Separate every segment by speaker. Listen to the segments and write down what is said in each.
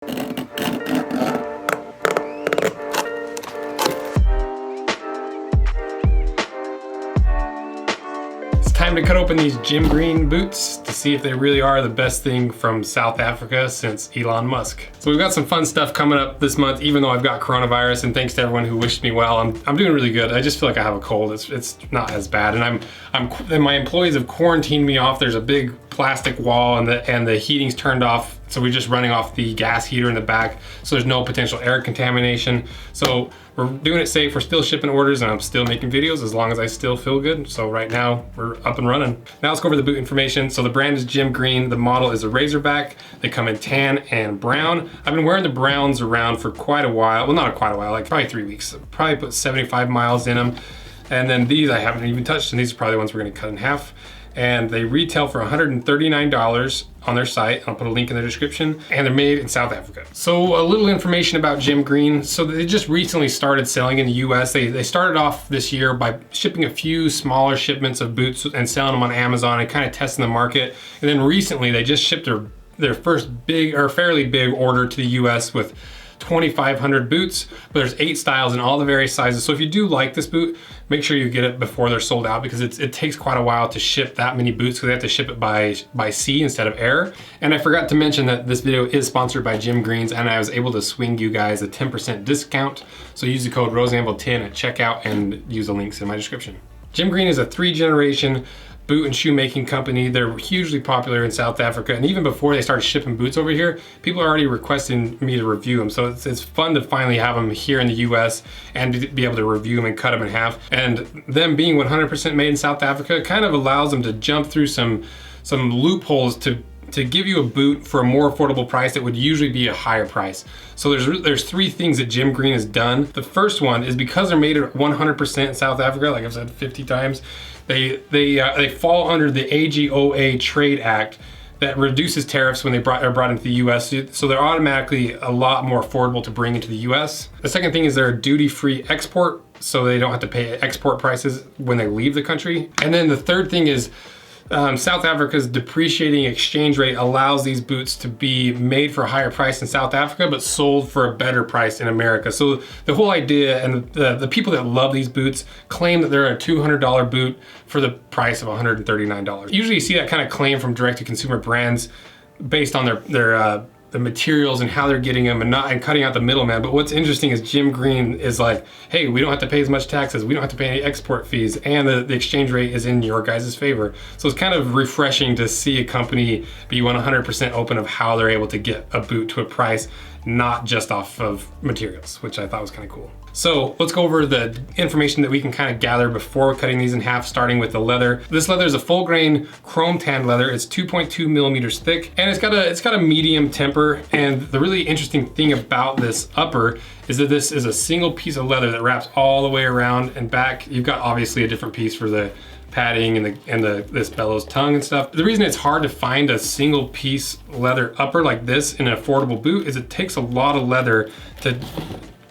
Speaker 1: Time to cut open these jimgreen boots to see if they really are the best thing from South Africa since Elon Musk. So we've got some fun stuff coming up this month, even though I've got coronavirus, and thanks to everyone who wished me well. I'm doing really good. I just feel like I have a cold. It's not as bad, and my employees have quarantined me off. There's a big plastic wall and the heating's turned off. So we're just running off the gas heater in the back, so there's no potential air contamination. So we're doing it safe. We're still shipping orders, and I'm still making videos as long as I still feel good. So right now we're up and running. Now let's go over the boot information. So the brand is jimgreen. The model is a Razorback. They come in tan and brown. I've been wearing the browns around for quite a while. Well, not quite a while, like probably 3 weeks. Probably put 75 miles in them. And then these I haven't even touched, and these are probably the ones we're gonna cut in half. And they retail for $139 on their site. I'll put a link in the description. And they're made in South Africa. So a little information about jimgreen. So they just recently started selling in the US. They started off this year by shipping a few smaller shipments of boots and selling them on Amazon and kind of testing the market. And then recently they just shipped their first big or fairly big order to the US with 2,500 boots, but there's 8 styles in all the various sizes. So if you do like this boot, make sure you get it before they're sold out, because it takes quite a while to ship that many boots, because they have to ship it by sea instead of air. And I forgot to mention that this video is sponsored by Jimgreens, and I was able to swing you guys a 10% discount. So use the code RoseAnvil10 at checkout and use the links in my description. Jimgreen is a 3-generation boot and shoe making company. They're hugely popular in South Africa, and even before they started shipping boots over here, people are already requesting me to review them. So it's fun to finally have them here in the US and to be able to review them and cut them in half. And them being 100% made in South Africa kind of allows them to jump through some loopholes to give you a boot for a more affordable price that would usually be a higher price. So there's 3 things that Jimgreen has done. The first one is because they're made at 100% in South Africa, like I've said 50 times, they fall under the AGOA Trade Act that reduces tariffs when are brought into the US. So they're automatically a lot more affordable to bring into the US. The second thing is they're a duty-free export, so they don't have to pay export prices when they leave the country. And then the third thing is South Africa's depreciating exchange rate allows these boots to be made for a higher price in South Africa, but sold for a better price in America. So the whole idea, and the people that love these boots claim that they're a $200 boot for the price of $139. Usually you see that kind of claim from direct-to-consumer brands based on the materials and how they're getting them and cutting out the middleman. But what's interesting is Jimgreen is like, hey, we don't have to pay as much taxes, we don't have to pay any export fees, and the exchange rate is in your guys' favor. So it's kind of refreshing to see a company be 100% open of how they're able to get a boot to a price, not just off of materials, which I thought was kind of cool. So let's go over the information that we can kind of gather before cutting these in half, starting with the leather. This leather is a full grain chrome tan leather. It's 2.2 millimeters thick, and it's got a medium temper. And the really interesting thing about this upper is that this is a single piece of leather that wraps all the way around and back. You've got obviously a different piece for the padding and this bellows tongue and stuff. The reason it's hard to find a single piece leather upper like this in an affordable boot is it takes a lot of leather to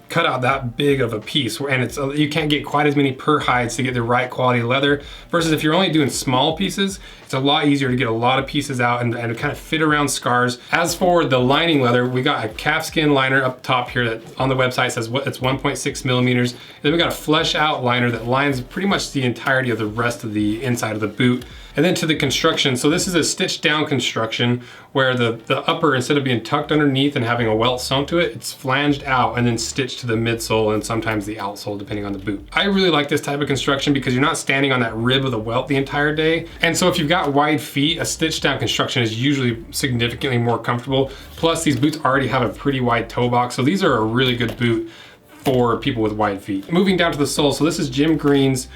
Speaker 1: cut out that big of a piece, and you can't get quite as many per hides to get the right quality leather, versus if you're only doing small pieces, it's a lot easier to get a lot of pieces out and kind of fit around scars. As for the lining leather, we got a calfskin liner up top here that on the website says it's 1.6 millimeters. Then we got a flesh out liner that lines pretty much the entirety of the rest of the inside of the boot. And then to the construction, so this is a stitched down construction where the upper, instead of being tucked underneath and having a welt sewn to it, it's flanged out and then stitched to the midsole and sometimes the outsole depending on the boot. I really like this type of construction because you're not standing on that rib of the welt the entire day. And so if you've got wide feet, a stitched down construction is usually significantly more comfortable. Plus these boots already have a pretty wide toe box, so these are a really good boot for people with wide feet. Moving down to the sole, so this is Jimgreen's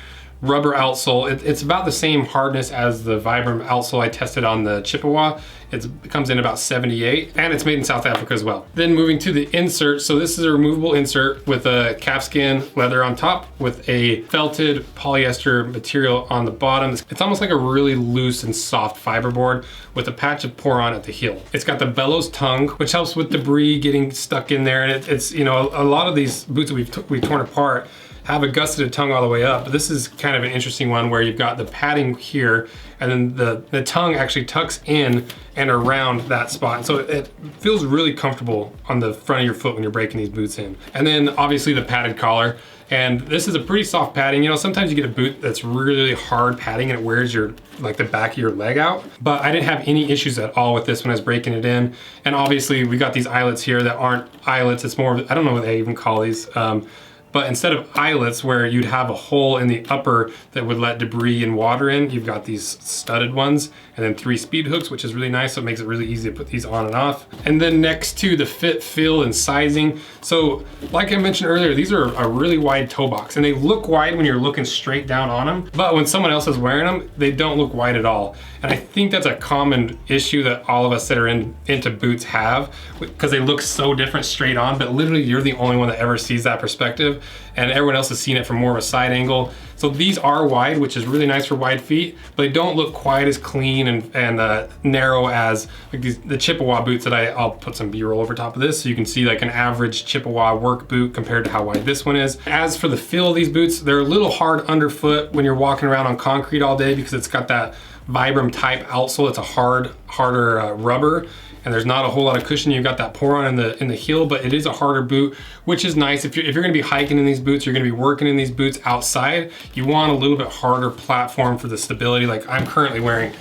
Speaker 1: rubber outsole. It's about the same hardness as the Vibram outsole I tested on the Chippewa. It comes in about 78, and it's made in South Africa as well. Then moving to the insert, so this is a removable insert with a calfskin leather on top with a felted polyester material on the bottom. It's almost like a really loose and soft fiberboard with a patch of pour-on at the heel. It's got the bellows tongue, which helps with debris getting stuck in there, and it's, you know, a lot of these boots that we've torn apart, have a gusseted tongue all the way up, but this is kind of an interesting one where you've got the padding here, and then the tongue actually tucks in and around that spot. So it feels really comfortable on the front of your foot when you're breaking these boots in. And then obviously the padded collar. And this is a pretty soft padding. You know, sometimes you get a boot that's really hard padding and it wears your, like the back of your leg out. But I didn't have any issues at all with this when I was breaking it in. And obviously we got these eyelets here that aren't eyelets. It's more, I don't know what they even call these. But instead of eyelets where you'd have a hole in the upper that would let debris and water in, you've got these studded ones, and then 3 speed hooks, which is really nice. So it makes it really easy to put these on and off. And then next to the fit, feel, and sizing. So like I mentioned earlier, these are a really wide toe box, and they look wide when you're looking straight down on them. But when someone else is wearing them, they don't look wide at all. And I think that's a common issue that all of us that are into boots have, because they look so different straight on, but literally you're the only one that ever sees that perspective, and everyone else has seen it from more of a side angle. So these are wide, which is really nice for wide feet, but they don't look quite as clean and narrow as like the Chippewa boots that I'll put some B-roll over top of this so you can see like an average Chippewa work boot compared to how wide this one is. As for the feel of these boots, they're a little hard underfoot when you're walking around on concrete all day because it's got that Vibram type outsole. It's a harder rubber, and there's not a whole lot of cushion. You've got that pour on in the heel, but it is a harder boot, which is nice. If you're gonna be hiking in these boots, you're gonna be working in these boots outside, you want a little bit harder platform for the stability. Like I'm currently wearing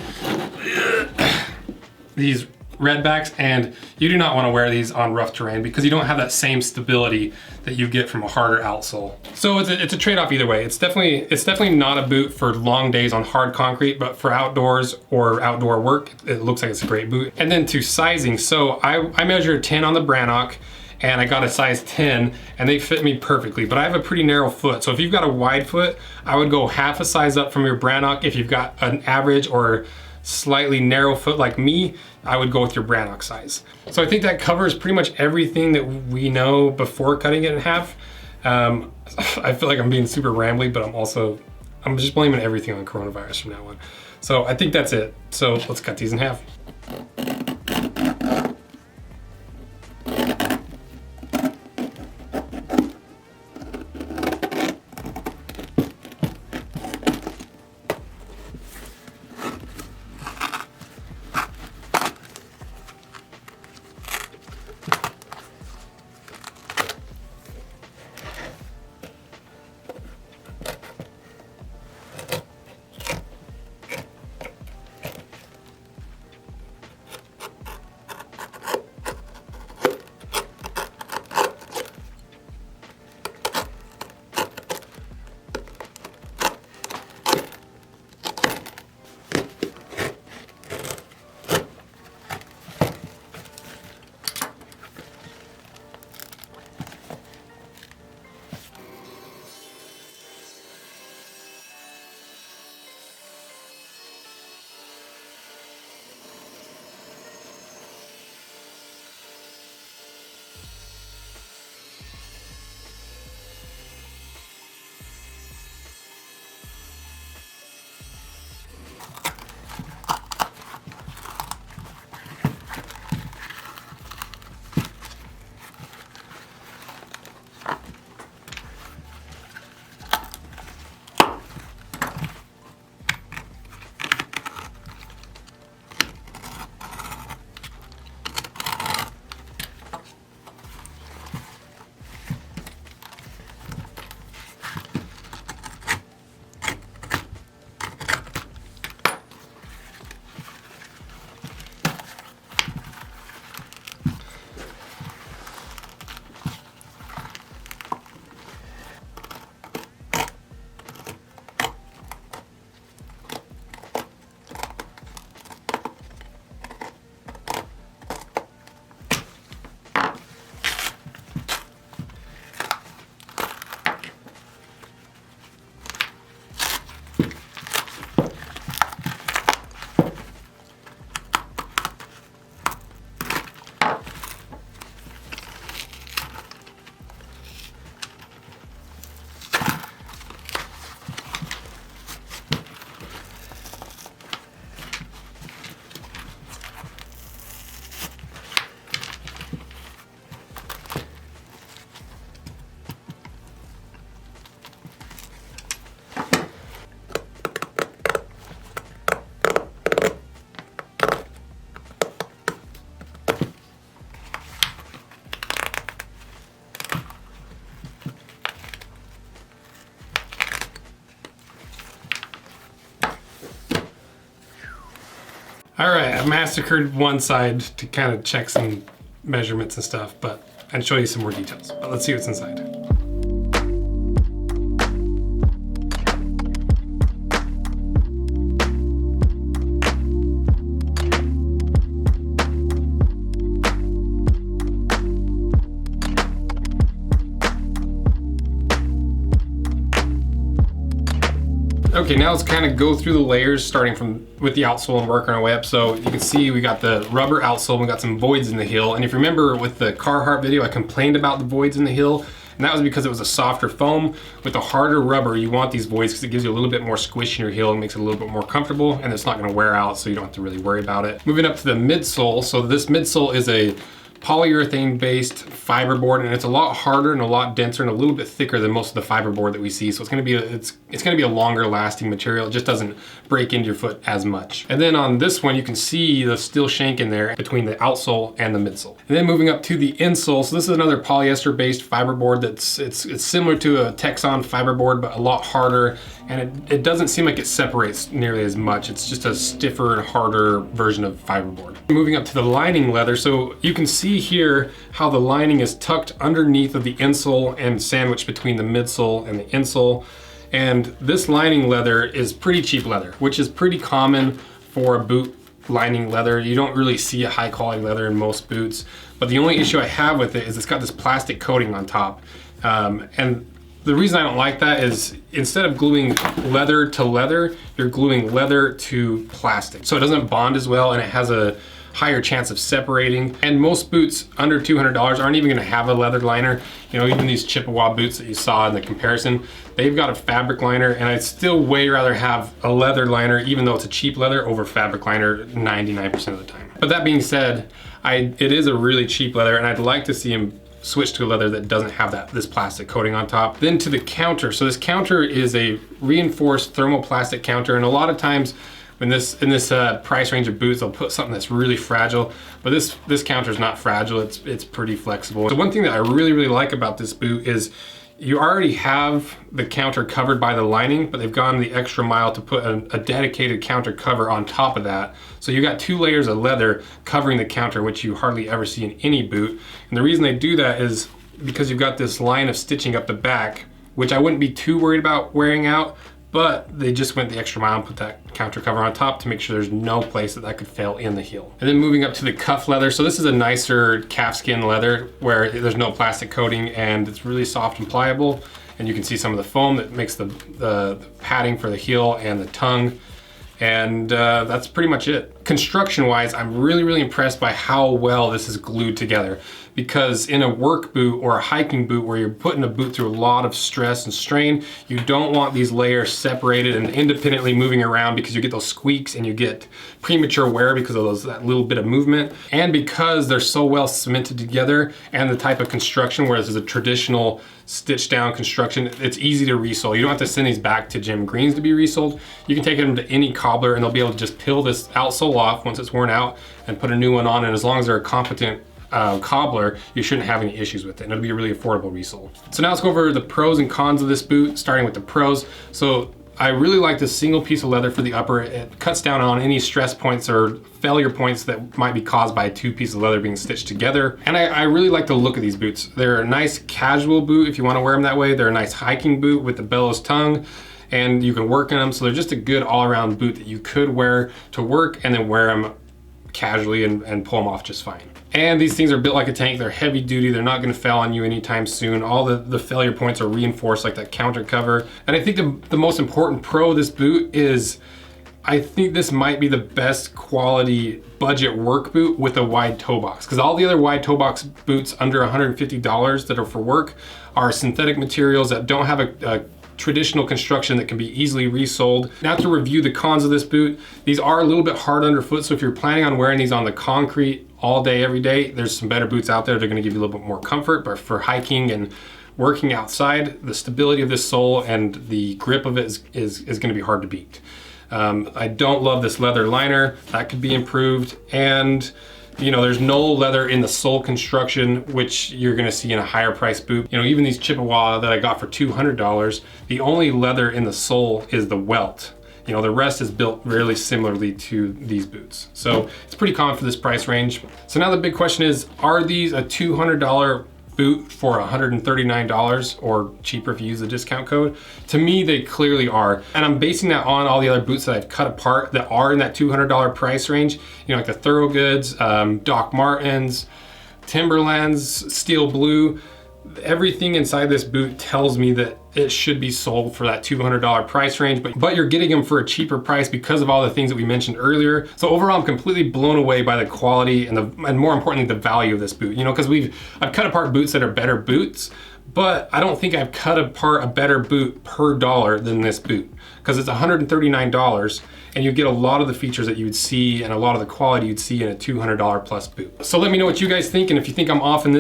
Speaker 1: these Redbacks, and you do not want to wear these on rough terrain because you don't have that same stability that you get from a harder outsole. So it's a trade-off either way. It's definitely not a boot for long days on hard concrete, but for outdoors or outdoor work, it looks like it's a great boot. And then to sizing, so I measured a 10 on the Brannock, and I got a size 10, and they fit me perfectly, but I have a pretty narrow foot. So if you've got a wide foot, I would go half a size up from your Brannock. If you've got an average or slightly narrow foot like me, I would go with your Brannock size. So I think that covers pretty much everything that we know before cutting it in half. I feel like I'm being super rambly, but I'm just blaming everything on coronavirus from now on. So I think that's it. So let's cut these in half. All right, I massacred one side to kind of check some measurements and stuff, and show you some more details. But let's see what's inside. Okay, now let's kind of go through the layers, starting with the outsole and working our way up. So you can see we got the rubber outsole, we got some voids in the heel. And if you remember with the Carhartt video, I complained about the voids in the heel, and that was because it was a softer foam. With the harder rubber, you want these voids because it gives you a little bit more squish in your heel and makes it a little bit more comfortable, and it's not gonna wear out, so you don't have to really worry about it. Moving up to the midsole. So this midsole is a polyurethane based fiberboard, and it's a lot harder and a lot denser and a little bit thicker than most of the fiberboard that we see. So it's gonna be a longer lasting material. It just doesn't break into your foot as much. And then on this one, you can see the steel shank in there between the outsole and the midsole. And then moving up to the insole. So this is another polyester based fiberboard it's similar to a Texon fiberboard, but a lot harder. And it doesn't seem like it separates nearly as much. It's just a stiffer and harder version of fiberboard. Moving up to the lining leather. So you can see here how the lining is tucked underneath of the insole and sandwiched between the midsole and the insole. And this lining leather is pretty cheap leather, which is pretty common for a boot lining leather. You don't really see a high quality leather in most boots, but the only issue I have with it is it's got this plastic coating on top. And the reason I don't like that is instead of gluing leather to leather, you're gluing leather to plastic. So it doesn't bond as well, and it has a higher chance of separating. And most boots under $200 aren't even gonna have a leather liner. You know, even these Chippewa boots that you saw in the comparison, they've got a fabric liner, and I'd still way rather have a leather liner, even though it's a cheap leather, over fabric liner 99% of the time. But that being said, it is a really cheap leather, and I'd like to see them switch to a leather that doesn't have this plastic coating on top. Then to the counter. So this counter is a reinforced thermoplastic counter, and a lot of times in this price range of boots, they'll put something that's really fragile, but this counter is not fragile. It's pretty flexible. So one thing that I really like about this boot is you already have the counter covered by the lining, but they've gone the extra mile to put a dedicated counter cover on top of that. So you got 2 layers of leather covering the counter, which you hardly ever see in any boot. And the reason they do that is because you've got this line of stitching up the back, which I wouldn't be too worried about wearing out, but they just went the extra mile and put that counter cover on top to make sure there's no place that could fail in the heel. And then moving up to the cuff leather. So this is a nicer calfskin leather where there's no plastic coating, and it's really soft and pliable. And you can see some of the foam that makes the padding for the heel and the tongue. And that's pretty much it. Construction wise, I'm really impressed by how well this is glued together. Because in a work boot or a hiking boot where you're putting a boot through a lot of stress and strain, you don't want these layers separated and independently moving around, because you get those squeaks and you get premature wear because of that little bit of movement. And because they're so well cemented together, and the type of construction, whereas it's a traditional stitched down construction, it's easy to resole. You don't have to send these back to Jim Greens to be resoled. You can take them to any cobbler and they'll be able to just peel this outsole off once it's worn out and put a new one on. And as long as they're a competent cobbler, you shouldn't have any issues with it, and it'll be a really affordable resole. So now let's go over the pros and cons of this boot, starting with the pros. So I really like this single piece of leather for the upper. It cuts down on any stress points or failure points that might be caused by 2 pieces of leather being stitched together. And I really like the look of these boots. They're a nice casual boot if you want to wear them that way. They're a nice hiking boot with the bellows tongue, and you can work in them. So they're just a good all-around boot that you could wear to work and then wear them casually and pull them off just fine. And these things are built like a tank. They're heavy duty. They're not gonna fail on you anytime soon. All the failure points are reinforced like that counter cover. And I think the most important pro of this boot is, I think this might be the best quality budget work boot with a wide toe box. Because all the other wide toe box boots under $150 that are for work are synthetic materials that don't have a traditional construction that can be easily resoled. Now to review the cons of this boot, these are a little bit hard underfoot, so if you're planning on wearing these on the concrete all day, every day, there's some better boots out there that are gonna give you a little bit more comfort, but for hiking and working outside, the stability of this sole and the grip of it is gonna be hard to beat. I don't love this leather liner. That could be improved. And you know, there's no leather in the sole construction, which you're gonna see in a higher price boot. You know, even these Chippewa that I got for $200, the only leather in the sole is the welt. You know, the rest is built really similarly to these boots. So it's pretty common for this price range. So now the big question is, are these a $200 boot for $139 or cheaper if you use the discount code? To me, they clearly are. And I'm basing that on all the other boots that I've cut apart that are in that $200 price range. You know, like the Thorogoods, Doc Martens, Timberlands, Steel Blue. Everything inside this boot tells me that it should be sold for that $200 price range, but you're getting them for a cheaper price because of all the things that we mentioned earlier. So overall, I'm completely blown away by the quality and more importantly, the value of this boot. You know, because I've cut apart boots that are better boots, but I don't think I've cut apart a better boot per dollar than this boot, because it's $139 and you get a lot of the features that you would see and a lot of the quality you'd see in a $200 plus boot. So let me know what you guys think, and if you think I'm off on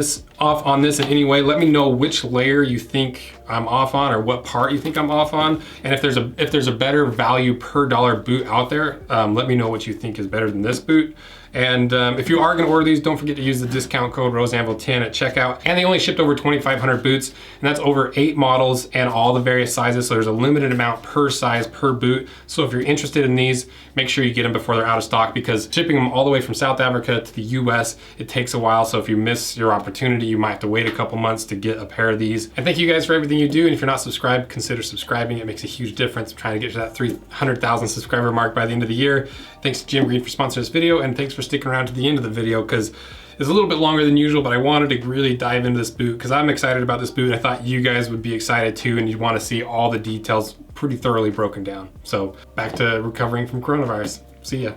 Speaker 1: this in any way, let me know which layer you think I'm off on or what part you think I'm off on. And if there's a better value per dollar boot out there, let me know what you think is better than this boot. And if you are gonna order these, don't forget to use the discount code RoseAnvil10 at checkout. And they only shipped over 2,500 boots, and that's over 8 models and all the various sizes. So there's a limited amount per size per boot. So if you're interested in these, make sure you get them before they're out of stock, because shipping them all the way from South Africa to the US, it takes a while. So if you miss your opportunity, you might have to wait a couple months to get a pair of these. And thank you guys for everything you do. And if you're not subscribed, consider subscribing. It makes a huge difference. I'm trying to get to that 300,000 subscriber mark by the end of the year. Thanks to Jim Green for sponsoring this video, and thanks for sticking around to the end of the video, because it's a little bit longer than usual, but I wanted to really dive into this boot because I'm excited about this boot. I thought you guys would be excited too, and you'd want to see all the details pretty thoroughly broken down. So back to recovering from coronavirus. See ya.